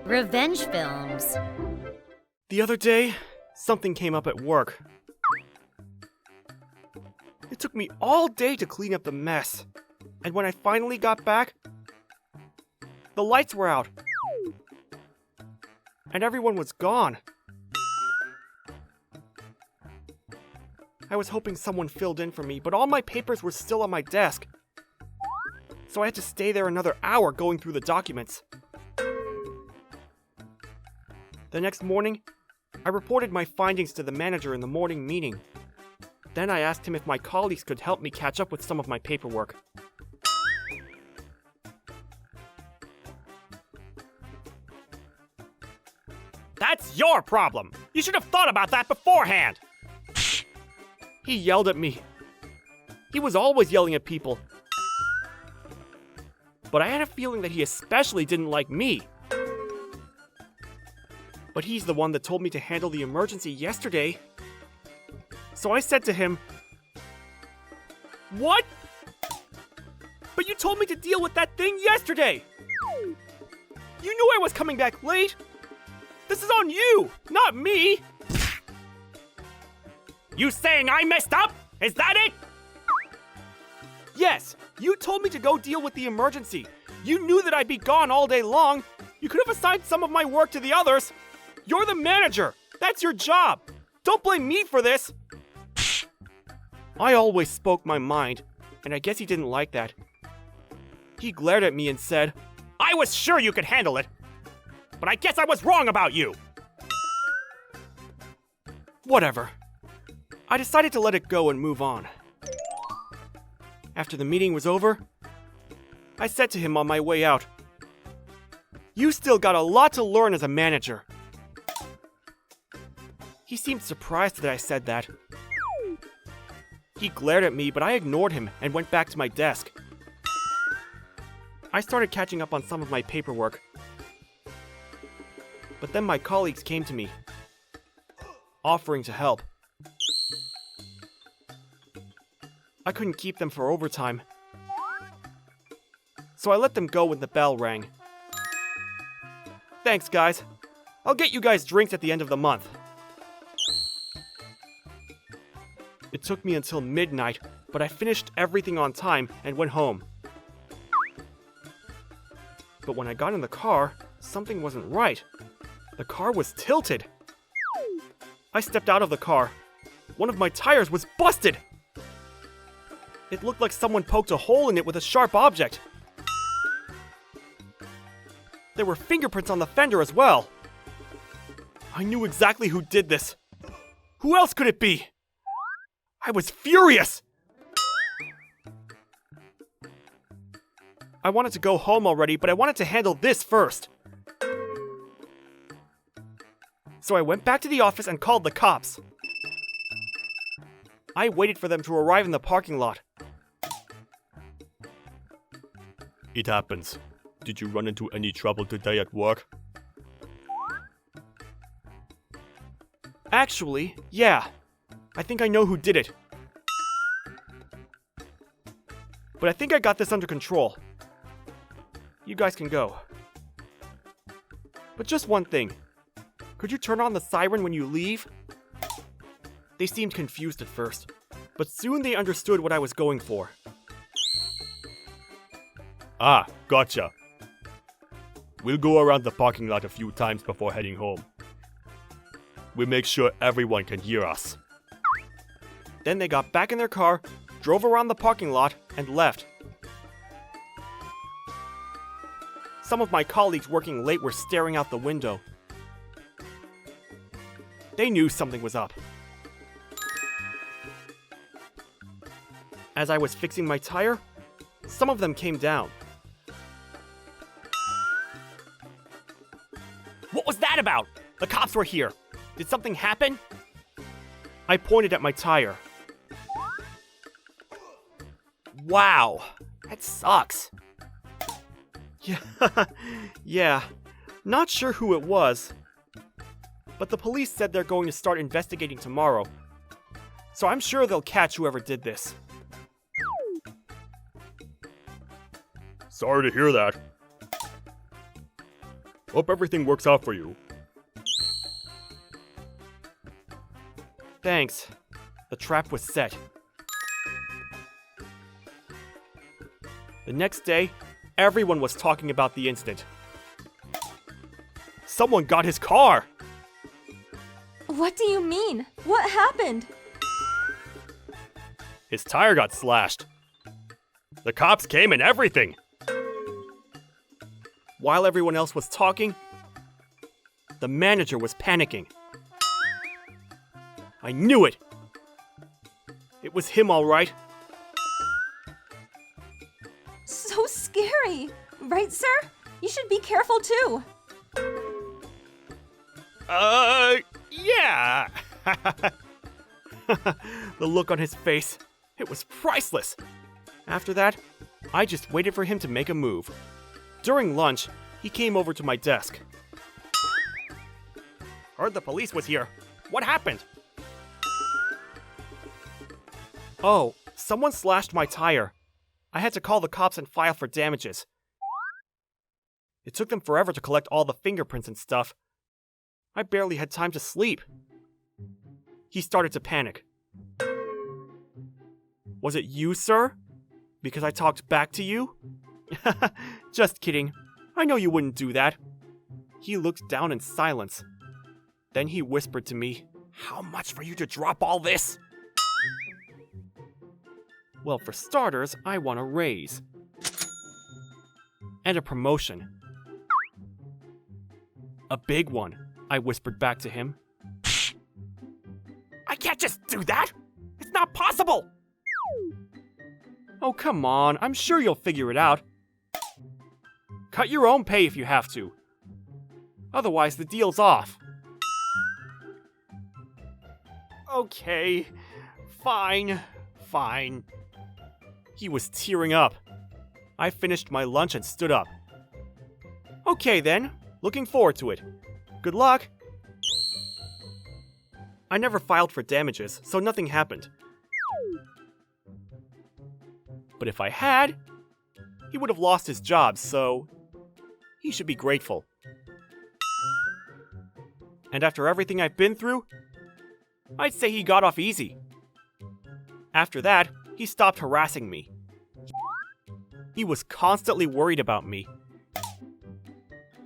Revenge films. The other day, something came up at work. It took me all day to clean up the mess. And when I finally got back, the lights were out. And everyone was gone. I was hoping someone filled in for me, but all my papers were still on my desk. So I had to stay there another hour going through the documents. The next morning, I reported my findings to the manager in the morning meeting. Then I asked him if my colleagues could help me catch up with some of my paperwork. That's your problem! You should have thought about that beforehand! He yelled at me. He was always yelling at people. But I had a feeling that he especially didn't like me. But he's the one that told me to handle the emergency yesterday. So I said to him, "What? But you told me to deal with that thing yesterday! You knew I was coming back late! This is on you, not me!" You saying I messed up? Is that it? Yes, you told me to go deal with the emergency. You knew that I'd be gone all day long. You could have assigned some of my work to the others. You're the manager. That's your job. Don't blame me for this. I always spoke my mind, and I guess he didn't like that. He glared at me and said, I was sure you could handle it. But I guess I was wrong about you. Whatever. I decided to let it go and move on. After the meeting was over, I said to him on my way out, "You still got a lot to learn as a manager." He seemed surprised that I said that. He glared at me, but I ignored him and went back to my desk. I started catching up on some of my paperwork. But then my colleagues came to me, offering to help. I couldn't keep them for overtime, so I let them go when the bell rang. Thanks, guys. I'll get you guys drinks at the end of the month. It took me until midnight, but I finished everything on time and went home. But when I got in the car, something wasn't right. The car was tilted. I stepped out of the car. One of my tires was busted. It looked like someone poked a hole in it with a sharp object. There were fingerprints on the fender as well. I knew exactly who did this. Who else could it be? I was furious! I wanted to go home already, but I wanted to handle this first. So I went back to the office and called the cops. I waited for them to arrive in the parking lot. It happens. Did you run into any trouble today at work? Actually, yeah. I think I know who did it. But I think I got this under control. You guys can go. But just one thing. Could you turn on the siren when you leave? They seemed confused at first, but soon they understood what I was going for. Ah, gotcha. We'll go around the parking lot a few times before heading home. We'll make sure everyone can hear us. Then they got back in their car, drove around the parking lot, and left. Some of my colleagues working late were staring out the window. They knew something was up. As I was fixing my tire, some of them came down. What was that about? The cops were here. Did something happen? I pointed at my tire. Wow, that sucks. Yeah, not sure who it was. But the police said they're going to start investigating tomorrow. So I'm sure they'll catch whoever did this. Sorry to hear that. Hope everything works out for you. Thanks. The trap was set. The next day, everyone was talking about the incident. Someone got his car! What do you mean? What happened? His tire got slashed. The cops came and everything. While everyone else was talking, the manager was panicking. I knew it! It was him, all right. So scary! Right, sir? You should be careful too. Yeah! The look on his face, it was priceless. After that, I just waited for him to make a move. During lunch, he came over to my desk. Heard the police was here. What happened? Oh, someone slashed my tire. I had to call the cops and file for damages. It took them forever to collect all the fingerprints and stuff. I barely had time to sleep. He started to panic. Was it you, sir? Because I talked back to you? Just kidding. I know you wouldn't do that. He looked down in silence. Then he whispered to me, How much for you to drop all this? well, for starters, I want a raise. And a promotion. A big one, I whispered back to him. I can't just do that! It's not possible! Oh, come on, I'm sure you'll figure it out. Cut your own pay if you have to. Otherwise, the deal's off. Okay, fine. He was tearing up. I finished my lunch and stood up. Okay then, looking forward to it. Good luck. I never filed for damages, so nothing happened. But if I had, he would have lost his job, so he should be grateful. And after everything I've been through, I'd say he got off easy. After that, he stopped harassing me. He was constantly worried about me.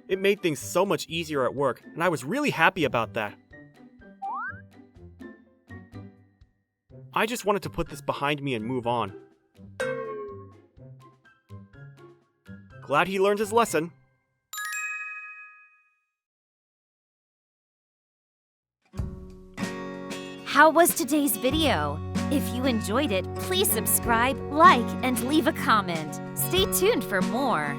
It made things so much easier at work, and I was really happy about that. I just wanted to put this behind me and move on. Glad he learned his lesson. How was today's video? If you enjoyed it, please subscribe, like, and leave a comment. Stay tuned for more.